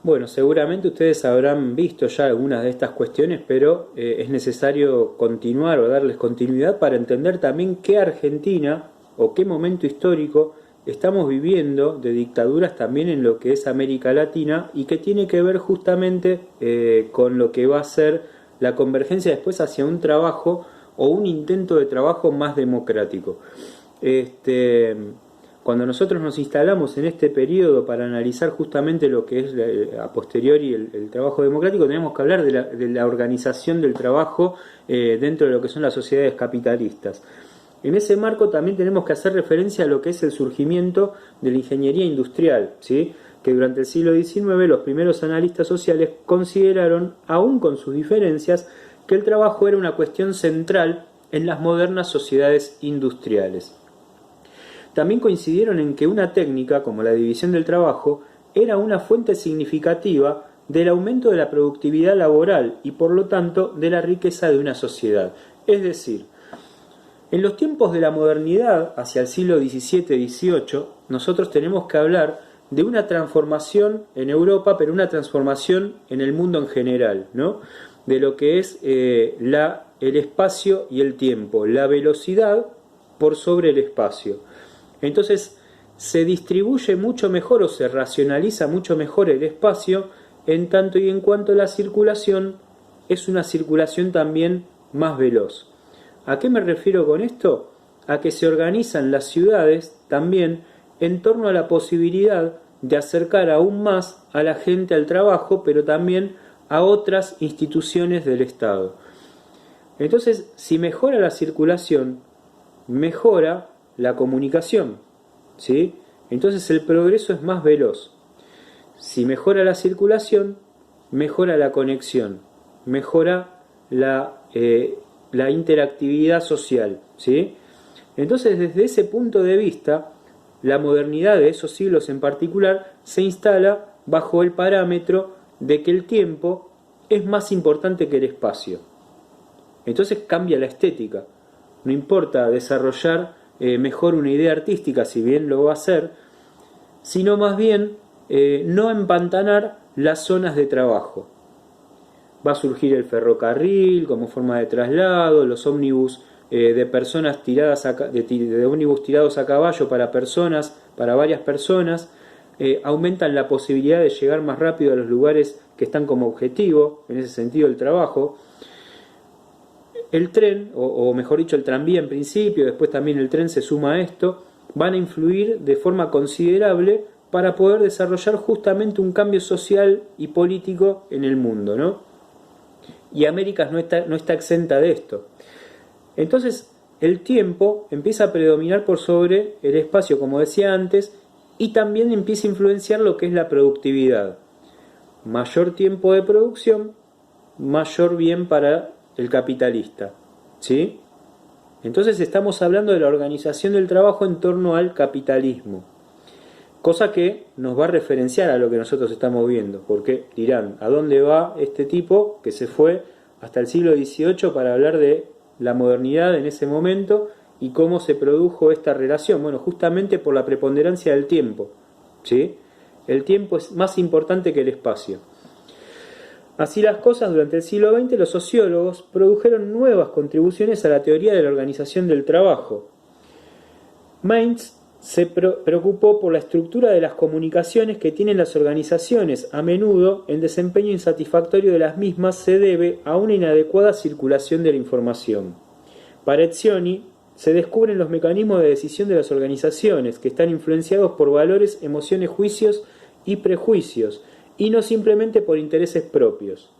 Bueno, seguramente ustedes habrán visto ya algunas de estas cuestiones, pero es necesario continuar o darles continuidad para entender también qué Argentina o qué momento histórico estamos viviendo de dictaduras también en lo que es América Latina y que tiene que ver justamente con lo que va a ser la convergencia después hacia un trabajo o un intento de trabajo más democrático. Este, Cuando nosotros nos instalamos en este periodo para analizar justamente lo que es a posteriori el trabajo democrático, tenemos que hablar de la organización del trabajo dentro de lo que son las sociedades capitalistas. En ese marco también tenemos que hacer referencia a lo que es el surgimiento de la ingeniería industrial, ¿sí? Que durante el siglo XIX los primeros analistas sociales consideraron, aún con sus diferencias, que el trabajo era una cuestión central en las modernas sociedades industriales. También coincidieron en que una técnica, como la división del trabajo, era una fuente significativa del aumento de la productividad laboral y por lo tanto de la riqueza de una sociedad. Es decir, en los tiempos de la modernidad, hacia el siglo XVII-XVIII, nosotros tenemos que hablar de una transformación en Europa, pero una transformación en el mundo en general, ¿no? De lo que es el espacio y el tiempo, la velocidad por sobre el espacio. Entonces se distribuye mucho mejor o se racionaliza mucho mejor el espacio en tanto y en cuanto la circulación es una circulación también más veloz. ¿A qué me refiero con esto? A que se organizan las ciudades también en torno a la posibilidad de acercar aún más a la gente al trabajo, pero también a otras instituciones del Estado. Entonces, si mejora la circulación, mejora la comunicación, ¿sí? Entonces el progreso es más veloz. Si mejora la circulación, mejora la conexión, mejora la interactividad social, ¿sí? Entonces, desde ese punto de vista, la modernidad de esos siglos en particular se instala bajo el parámetro de que el tiempo es más importante que el espacio. Entonces cambia la estética. No importa desarrollar mejor una idea artística, si bien lo va a hacer, sino más bien no empantanar las zonas de trabajo. Va a surgir el ferrocarril como forma de traslado, los ómnibus de personas tiradas de ómnibus tirados a caballo para personas, para varias personas, aumentan la posibilidad de llegar más rápido a los lugares que están como objetivo, en ese sentido el trabajo. El tren, o mejor dicho el tranvía en principio, después también el tren se suma a esto, van a influir de forma considerable para poder desarrollar justamente un cambio social y político en el mundo, ¿no? Y América no está exenta de esto. Entonces el tiempo empieza a predominar por sobre el espacio, como decía antes, y también empieza a influenciar lo que es la productividad. Mayor tiempo de producción, mayor bien para el capitalista, ¿sí? Entonces estamos hablando de la organización del trabajo en torno al capitalismo, cosa que nos va a referenciar a lo que nosotros estamos viendo, porque dirán, ¿a dónde va este tipo que se fue hasta el siglo XVIII para hablar de la modernidad en ese momento y cómo se produjo esta relación? Bueno, justamente por la preponderancia del tiempo, ¿sí? El tiempo es más importante que el espacio. Así las cosas, durante el siglo XX los sociólogos produjeron nuevas contribuciones a la teoría de la organización del trabajo. Mainz se preocupó por la estructura de las comunicaciones que tienen las organizaciones. A menudo el desempeño insatisfactorio de las mismas se debe a una inadecuada circulación de la información. Para Etzioni, se descubren los mecanismos de decisión de las organizaciones, que están influenciados por valores, emociones, juicios y prejuicios, y no simplemente por intereses propios.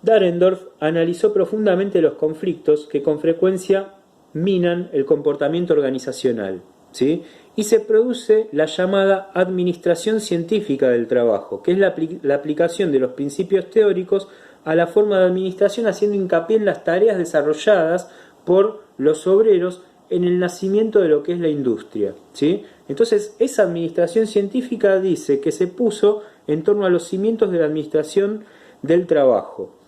Dahrendorf analizó profundamente los conflictos que con frecuencia minan el comportamiento organizacional, ¿sí? Y se produce la llamada administración científica del trabajo, que es la aplicación de los principios teóricos a la forma de administración, haciendo hincapié en las tareas desarrolladas por los obreros en el nacimiento de lo que es la industria, ¿sí? Entonces, esa administración científica dice que se puso en torno a los cimientos de la administración del trabajo.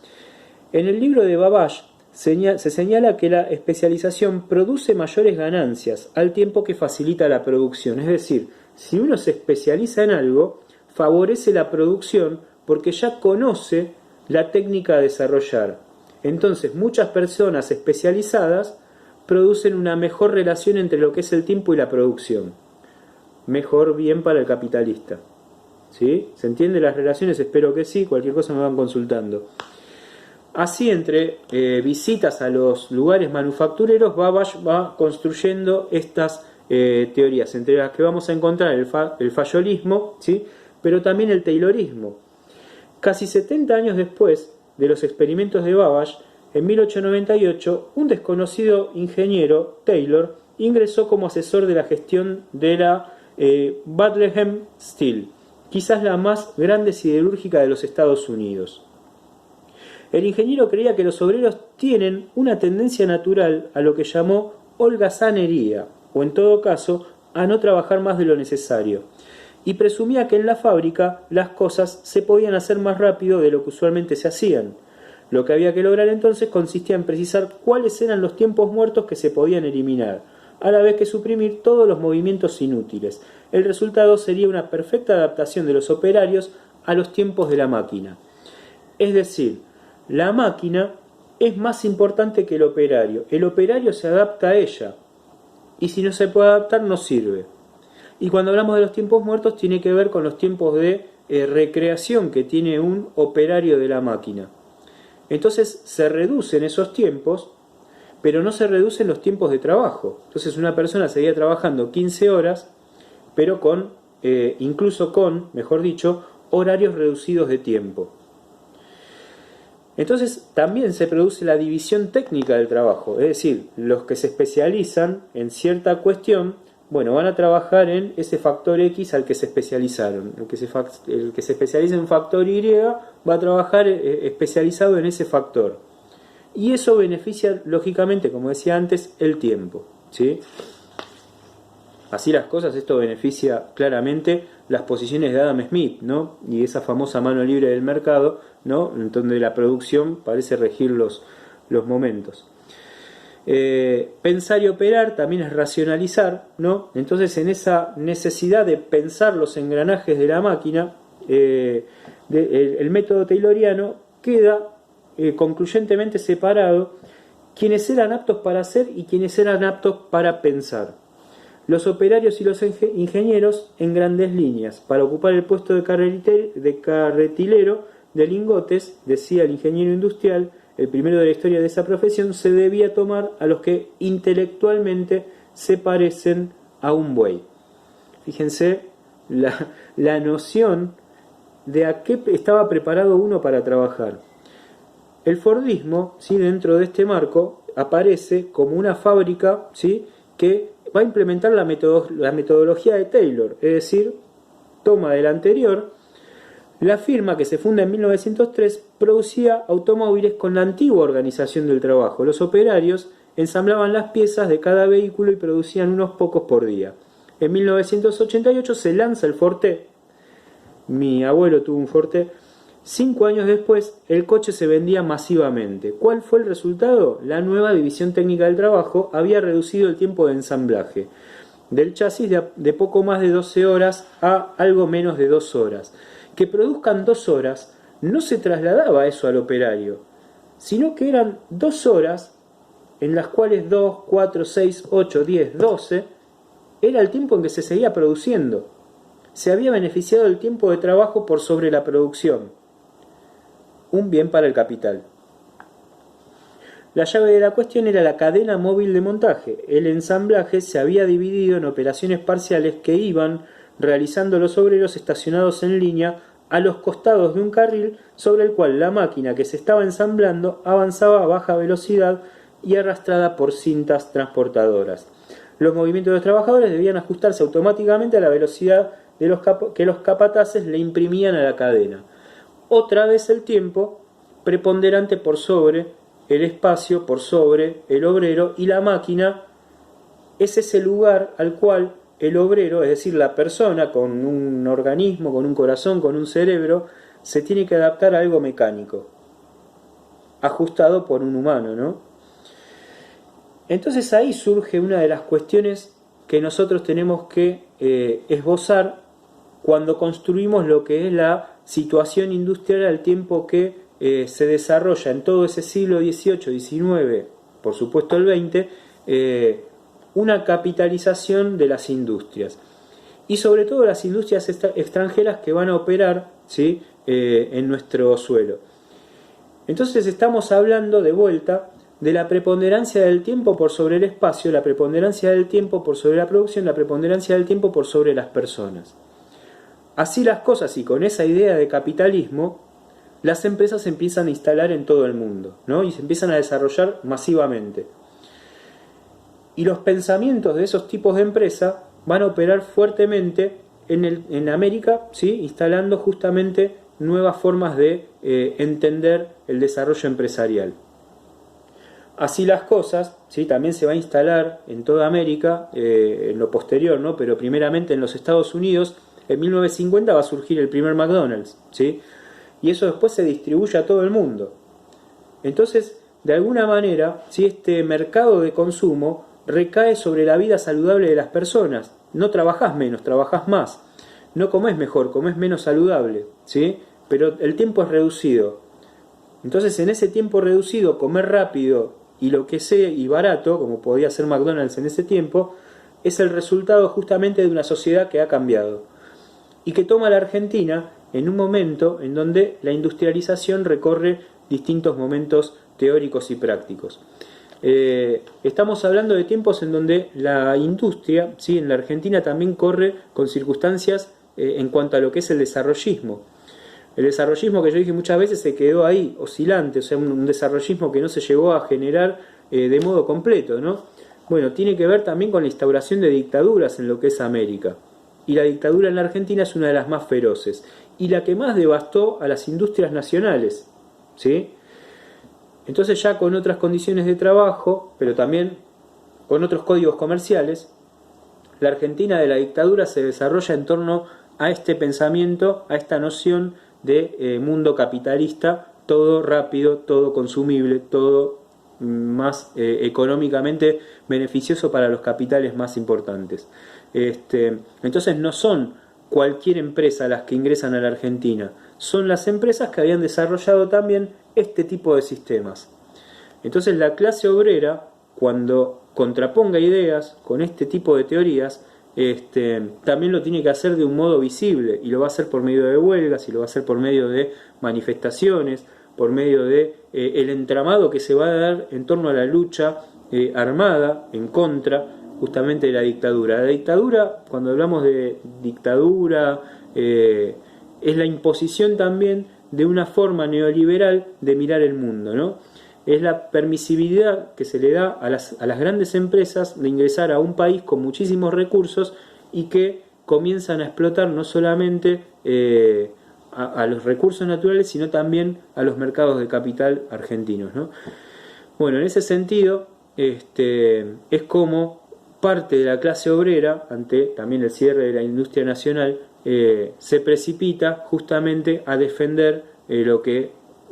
En el libro de Babbage se señala que la especialización produce mayores ganancias al tiempo que facilita la producción. Es decir, si uno se especializa en algo, favorece la producción porque ya conoce la técnica a desarrollar. Entonces, muchas personas especializadas producen una mejor relación entre lo que es el tiempo y la producción. Mejor bien para el capitalista. ¿Sí? ¿Se entienden las relaciones? Espero que sí, cualquier cosa me van consultando. Así, entre visitas a los lugares manufactureros, Babbage va construyendo estas teorías, entre las que vamos a encontrar el fayolismo, ¿sí? Pero también el taylorismo. Casi 70 años después de los experimentos de Babbage, en 1898, un desconocido ingeniero, Taylor, ingresó como asesor de la gestión de la Bethlehem Steel, quizás la más grande siderúrgica de los Estados Unidos. El ingeniero creía que los obreros tienen una tendencia natural a lo que llamó holgazanería, o en todo caso, a no trabajar más de lo necesario, y presumía que en la fábrica las cosas se podían hacer más rápido de lo que usualmente se hacían. Lo que había que lograr entonces consistía en precisar cuáles eran los tiempos muertos que se podían eliminar, a la vez que suprimir todos los movimientos inútiles. El resultado sería una perfecta adaptación de los operarios a los tiempos de la máquina. Es decir, la máquina es más importante que el operario se adapta a ella, y si no se puede adaptar no sirve. Y cuando hablamos de los tiempos muertos tiene que ver con los tiempos de recreación que tiene un operario de la máquina. Entonces se reducen esos tiempos, pero no se reducen los tiempos de trabajo. Entonces una persona seguía trabajando 15 horas, pero incluso con, mejor dicho, horarios reducidos de tiempo. Entonces también se produce la división técnica del trabajo, es decir, los que se especializan en cierta cuestión, bueno, van a trabajar en ese factor X al que se especializaron. El que se especializa en factor Y va a trabajar especializado en ese factor. Y eso beneficia, lógicamente, como decía antes, el tiempo, ¿sí? Así las cosas, esto beneficia claramente las posiciones de Adam Smith, ¿no? Y esa famosa mano libre del mercado, ¿no? En donde la producción parece regir los momentos. Pensar y operar también es racionalizar, ¿no? Entonces, en esa necesidad de pensar los engranajes de la máquina, el método tayloriano queda concluyentemente separado quienes eran aptos para hacer y quienes eran aptos para pensar. Los operarios y los ingenieros en grandes líneas. Para ocupar el puesto de carretilero de lingotes, decía el ingeniero industrial, el primero de la historia de esa profesión, se debía tomar a los que intelectualmente se parecen a un buey. Fíjense la noción de a qué estaba preparado uno para trabajar. El Fordismo, ¿sí?, dentro de este marco, aparece como una fábrica, ¿sí?, que va a implementar la metodología de Taylor, es decir, toma del anterior. La firma, que se funda en 1903, producía automóviles con la antigua organización del trabajo. Los operarios ensamblaban las piezas de cada vehículo y producían unos pocos por día. En 1988 se lanza el Forte. Mi abuelo tuvo un Forte. 5 años después, el coche se vendía masivamente. ¿Cuál fue el resultado? La nueva división técnica del trabajo había reducido el tiempo de ensamblaje del chasis de poco más de 12 horas a algo menos de 2 horas. Que produzcan 2 horas no se trasladaba eso al operario, sino que eran 2 horas en las cuales 2, 4, 6, 8, 10, 12 era el tiempo en que se seguía produciendo. Se había beneficiado el tiempo de trabajo por sobre la producción. Un bien para el capital. La llave de la cuestión era la cadena móvil de montaje. El ensamblaje se había dividido en operaciones parciales que iban realizando los obreros estacionados en línea a los costados de un carril sobre el cual la máquina que se estaba ensamblando avanzaba a baja velocidad y arrastrada por cintas transportadoras. Los movimientos de los trabajadores debían ajustarse automáticamente a la velocidad que los capataces le imprimían a la cadena. Otra vez el tiempo preponderante por sobre el espacio, por sobre el obrero, y la máquina es ese lugar al cual el obrero, es decir, la persona con un organismo, con un corazón, con un cerebro, se tiene que adaptar a algo mecánico, ajustado por un humano, ¿no? Entonces ahí surge una de las cuestiones que nosotros tenemos que esbozar cuando construimos lo que es la situación industrial al tiempo que se desarrolla en todo ese siglo XVIII, XIX, por supuesto el XX, una capitalización de las industrias. Y sobre todo las industrias extranjeras que van a operar, ¿sí?, en nuestro suelo. Entonces estamos hablando de vuelta de la preponderancia del tiempo por sobre el espacio, la preponderancia del tiempo por sobre la producción, la preponderancia del tiempo por sobre las personas. Así las cosas, y con esa idea de capitalismo, las empresas se empiezan a instalar en todo el mundo, ¿no?, y se empiezan a desarrollar masivamente. Y los pensamientos de esos tipos de empresa van a operar fuertemente en América, ¿sí?, instalando justamente nuevas formas de entender el desarrollo empresarial. Así las cosas, ¿sí?, también se va a instalar en toda América, en lo posterior, ¿no?, pero primeramente en los Estados Unidos. En 1950 va a surgir el primer McDonald's, ¿sí?, y eso después se distribuye a todo el mundo. Entonces, de alguna manera, ¿sí?, este mercado de consumo recae sobre la vida saludable de las personas. No trabajás menos, trabajás más. No comés mejor, comés menos saludable, ¿sí?, pero el tiempo es reducido. Entonces, en ese tiempo reducido, comer rápido y lo que sea y barato, como podía ser McDonald's en ese tiempo, es el resultado justamente de una sociedad que ha cambiado y que toma la Argentina en un momento en donde la industrialización recorre distintos momentos teóricos y prácticos. Estamos hablando de tiempos en donde la industria, ¿sí?, en la Argentina también corre con circunstancias en cuanto a lo que es el desarrollismo. El desarrollismo, que yo dije muchas veces, se quedó ahí, oscilante, o sea, un desarrollismo que no se llegó a generar de modo completo, ¿no? Bueno, tiene que ver también con la instauración de dictaduras en lo que es América. Y la dictadura en la Argentina es una de las más feroces y la que más devastó a las industrias nacionales, ¿sí? Entonces, ya con otras condiciones de trabajo, pero también con otros códigos comerciales, la Argentina de la dictadura se desarrolla en torno a este pensamiento, a esta noción de mundo capitalista, todo rápido, todo consumible, todo más económicamente beneficioso para los capitales más importantes. Entonces no son cualquier empresa las que ingresan a la Argentina, son las empresas que habían desarrollado también este tipo de sistemas. Entonces la clase obrera, cuando contraponga ideas con este tipo de teorías, también lo tiene que hacer de un modo visible, y lo va a hacer por medio de huelgas, y lo va a hacer por medio de manifestaciones, por medio de el entramado que se va a dar en torno a la lucha armada en contra justamente de la dictadura. La dictadura, cuando hablamos de dictadura, es la imposición también de una forma neoliberal de mirar el mundo, ¿no? Es la permisibilidad que se le da a las grandes empresas de ingresar a un país con muchísimos recursos y que comienzan a explotar no solamente a los recursos naturales, sino también a los mercados de capital argentinos, ¿no? Bueno, en ese sentido, es como parte de la clase obrera, ante también el cierre de la industria nacional, se precipita justamente a defender lo que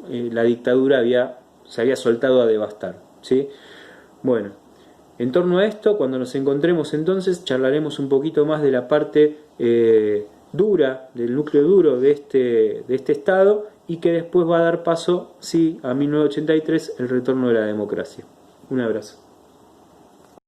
la dictadura se había soltado a devastar, ¿sí? Bueno, en torno a esto, cuando nos encontremos entonces, charlaremos un poquito más de la parte dura, del núcleo duro de este Estado, y que después va a dar paso, sí, a 1983, el retorno de la democracia. Un abrazo.